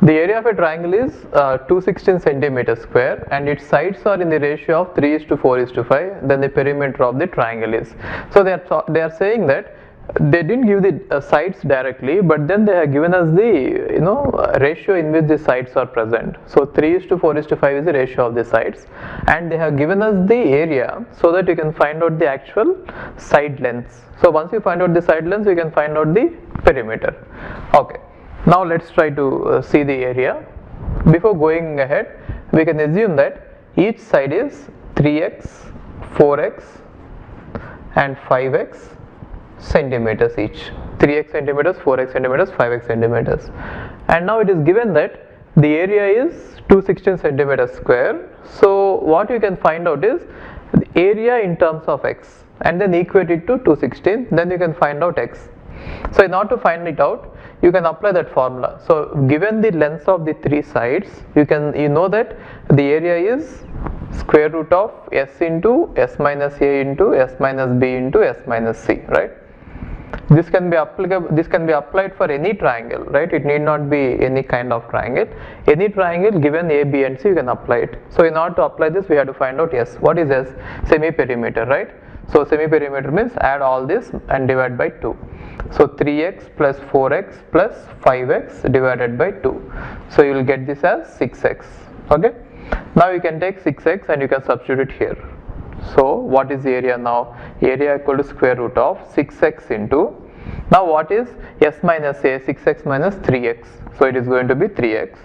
The area of a triangle is 216 centimeters square and its sides are in the ratio of 3:4:5. Then the perimeter of the triangle is. So they are saying that they didn't give the sides directly, but then they have given us the ratio in which the sides are present. So 3:4:5 is the ratio of the sides, and they have given us the area so that you can find out the actual side lengths. So once you find out the side lengths, you can find out the perimeter. Okay. Now let's try to see the area. Before going ahead, we can assume that each side is 3x, 4x and 5x centimeters each. 3x centimeters, 4x centimeters, 5x centimeters. And now it is given that the area is 216 centimeters square. So what you can find out is the area in terms of x and then equate it to 216, then you can find out x. So in order to find it out, you can apply that formula. So given the lengths of the three sides, you know that the area is square root of s into s minus a into s minus b into s minus c, right? This can be applicable. This can be applied for any triangle, right? It need not be any kind of triangle. Any triangle given a, b, and c, you can apply it. So in order to apply this, we have to find out s. What is s? Semi-perimeter, right? So semi-perimeter means add all this and divide by 2. So 3x plus 4x plus 5x divided by 2. So you will get this as 6x. Okay. Now you can take 6x and you can substitute here. So what is the area now? Area equal to square root of 6x into, now what is s minus a? 6x minus 3x. So it is going to be 3x,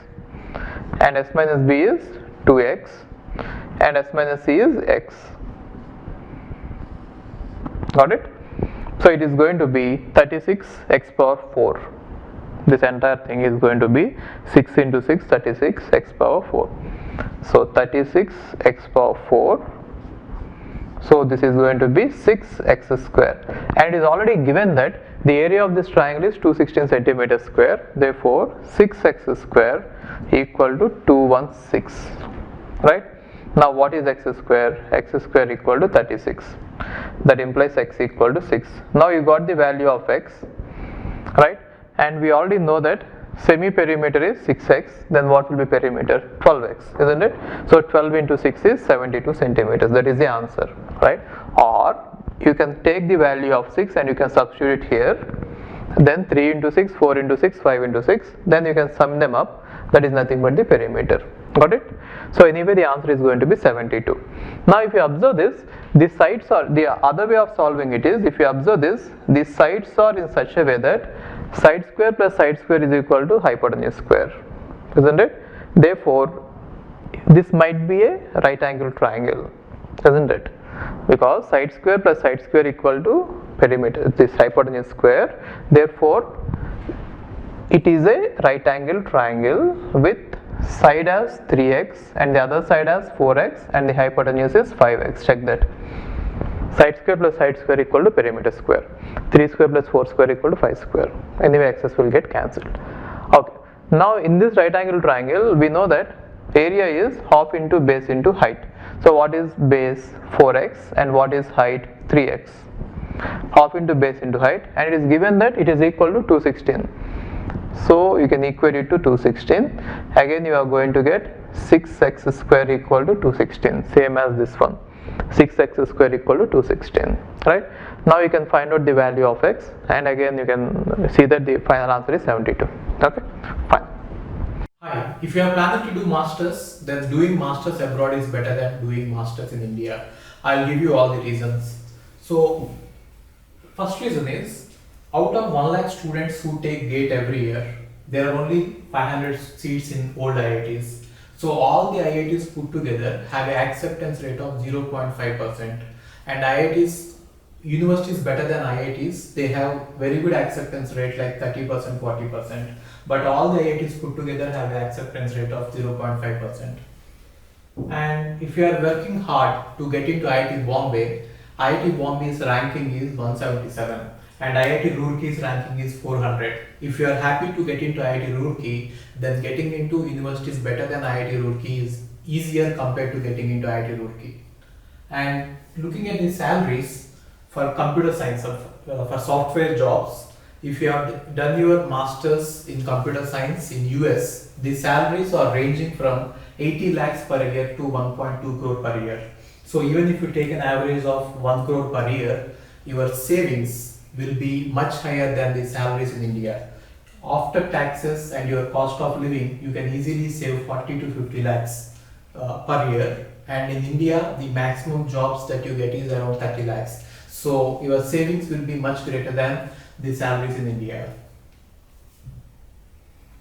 and s minus b is 2x, and s minus c is x. Got it? So it is going to be 36x power 4. This entire thing is going to be 6 into 6, 36x power 4. So 36x power 4. So this is going to be 6x square, and it is already given that the area of this triangle is 216 centimeters square. Therefore 6x square equal to 216, right? Now what is x square? X square equal to 36. That implies x equal to 6. Now you got the value of x, right? And we already know that semi-perimeter is 6x. Then what will be perimeter? 12x, isn't it? So 12 into 6 is 72 centimeters. That is the answer, right? Or you can take the value of 6 and you can substitute it here. Then 3 into 6, 4 into 6, 5 into 6. Then you can sum them up. That is nothing but the perimeter. Got it? So anyway, the answer is going to be 72. Now if you observe this, the sides are, the other way of solving it is, if you observe this, the sides are in such a way that side square plus side square is equal to hypotenuse square, isn't it? Therefore this might be a right angle triangle, isn't it? Because side square plus side square equal to perimeter, this hypotenuse square. Therefore it is a right angle triangle with side as 3x and the other side as 4x and the hypotenuse is 5x. Check that. Side square plus side square equal to perimeter square. 3 square plus 4 square equal to 5 square. Anyway, x's will get cancelled. Okay. Now in this right angle triangle, we know that area is half into base into height. So what is base? 4x, and what is height? 3x. Half into base into height, and it is given that it is equal to 216. So you can equate it to 216. Again you are going to get 6x square equal to 216, same as this one. 6x square equal to 216, right? Now you can find out the value of x, and again you can see that the final answer is 72. Okay, fine. Hi, if you are planning to do masters, then doing masters abroad is better than doing masters in India. I'll give you all the reasons. So first reason is, out of 1 lakh students who take GATE every year, there are only 500 seats in old IITs. So all the IITs put together have an acceptance rate of 0.5%, and IITs, universities better than IITs, they have very good acceptance rate like 30%, 40%, but all the IITs put together have an acceptance rate of 0.5%. And if you are working hard to get into IIT Bombay's ranking is 177. And IIT Roorkee's ranking is 400. If you are happy to get into IIT Roorkee, then getting into universities better than IIT Roorkee is easier compared to getting into IIT Roorkee. And looking at the salaries for computer science, for software jobs, if you have done your masters in computer science in US, the salaries are ranging from 80 lakhs per year to 1.2 crore per year. So even if you take an average of 1 crore per year, your savings will be much higher than the salaries in India. After taxes and your cost of living, you can easily save 40 to 50 lakhs per year. And in India, the maximum jobs that you get is around 30 lakhs. So your savings will be much greater than the salaries in India.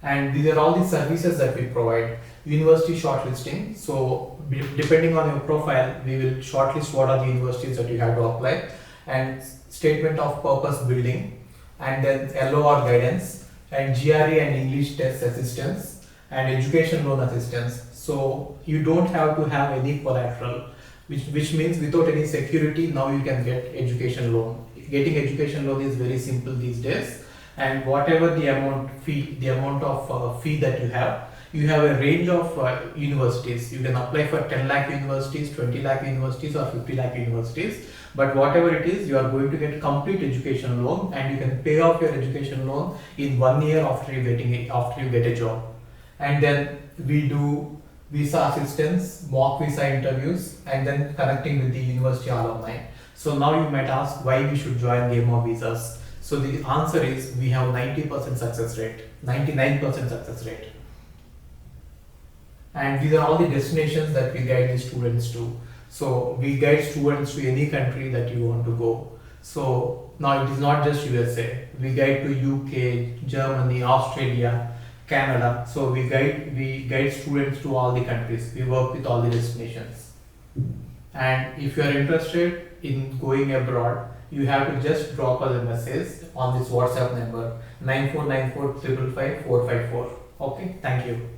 And these are all the services that we provide. University shortlisting. So depending on your profile, we will shortlist what are the universities that you have to apply, and statement of purpose building, and then LOR guidance, and GRE and English test assistance, and education loan assistance. So you don't have to have any collateral, which means without any security, now you can get education loan. Getting education loan is very simple these days, and whatever the amount of fee that you have a range of universities. You can apply for 10 lakh universities, 20 lakh universities, or 50 lakh universities. But whatever it is, you are going to get complete education loan, and you can pay off your education loan in 1 year after you get a job. And then we do visa assistance, mock visa interviews, and then connecting with the university alumni. So now you might ask why we should join Game of Visas. So the answer is we have 90% success rate, 99% success rate. And these are all the destinations that we guide the students to. So we guide students to any country that you want to go. So now it is not just USA. We guide to UK, Germany, Australia, Canada. So we guide students to all the countries. We work with all the destinations. And if you are interested in going abroad, you have to just drop us a message on this WhatsApp number 9494 555 454. Okay, thank you.